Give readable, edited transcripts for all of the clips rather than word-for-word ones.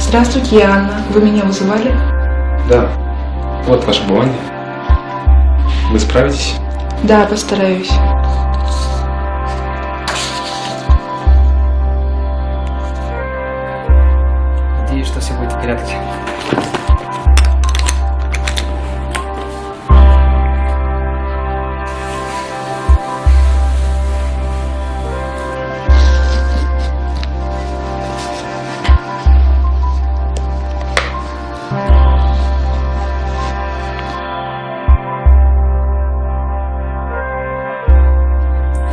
Здравствуйте, я Анна. Вы меня вызывали? Да. Вот ваша бумага. Вы справитесь? Да, постараюсь. Надеюсь, что все будет в порядке.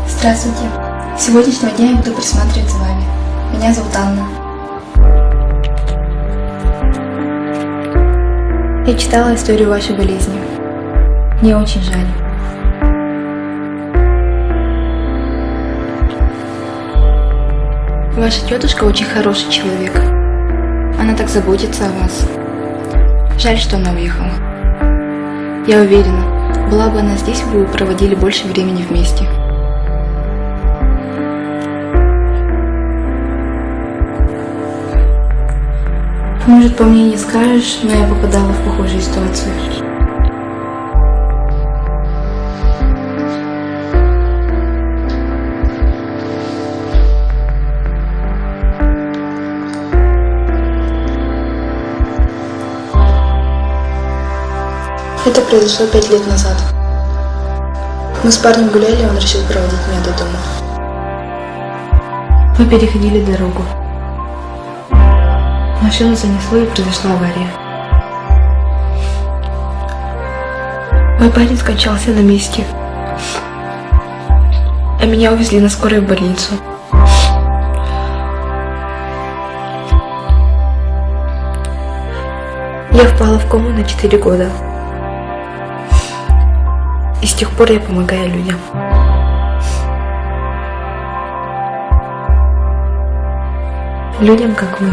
Здравствуйте. С сегодняшнего дня я буду присматривать за вами. Меня зовут Анна. Я читала историю вашей болезни. Мне очень жаль. Ваша тетушка очень хороший человек. Она так заботится о вас. Жаль, что она уехала. Я уверена, была бы она здесь, вы бы проводили больше времени вместе. Может, по мне не скажешь, но я попадала в похожую ситуацию. Это произошло 5 лет назад. Мы с парнем гуляли, он решил проводить меня до дома. Мы переходили дорогу. Машину занесло и произошла авария. Мой парень скончался на месте, а меня увезли на скорой в больницу. Я впала в кому на 4 года. И с тех пор я помогаю людям. Людям, как вы.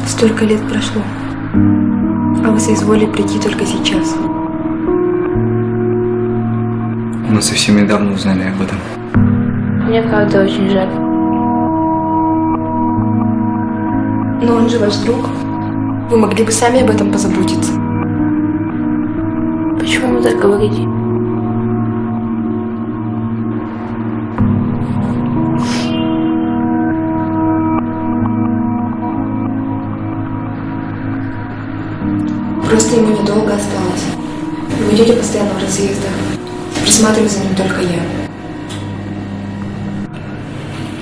Столько лет прошло, а вы соизволили прийти только сейчас. Мы совсем недавно узнали об этом. Мне правда очень жаль. Но он же ваш друг. Вы могли бы сами об этом позаботиться. Почему вы так говорите? Просто ему недолго осталось. Его тетя постоянно в разъездах. Присматриваю за ним только я.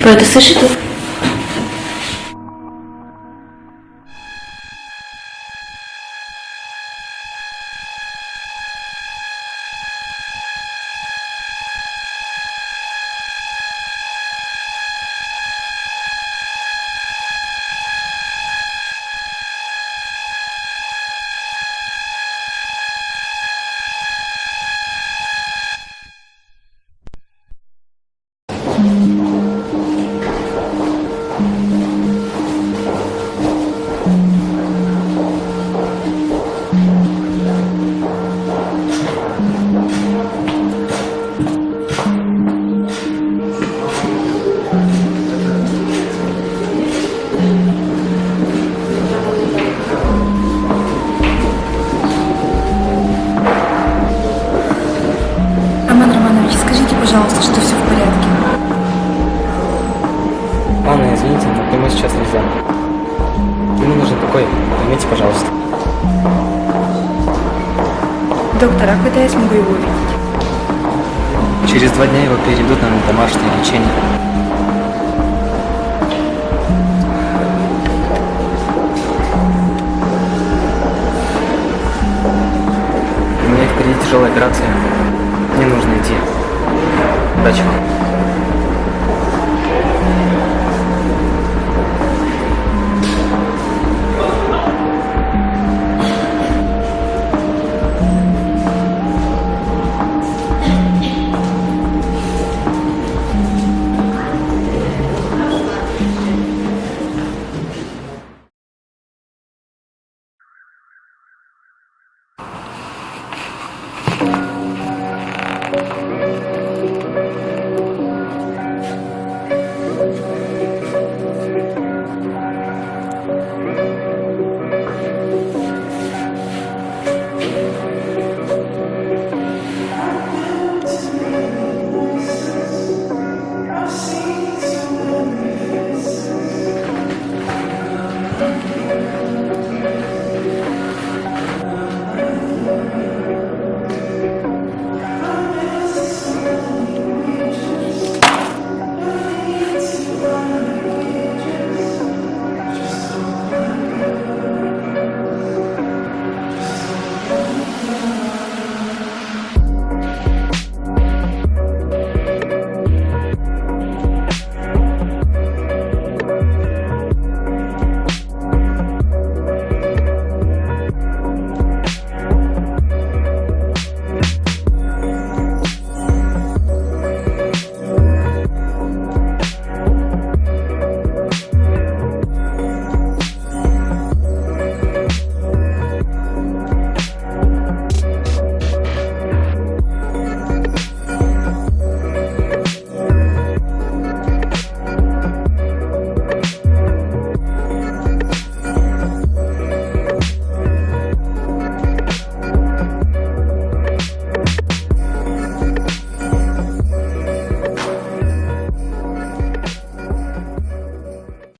Вы это слышите? Пожалуйста, что все в порядке. Анна, извините, но прямой сейчас нельзя. Ему нужен покой. Поймите, пожалуйста. Доктор, а когда я смогу его увидеть? Через 2 дня его переведут на домашнее лечение. У меня впереди тяжелая операция. Мне нужно идти. Удачи вам.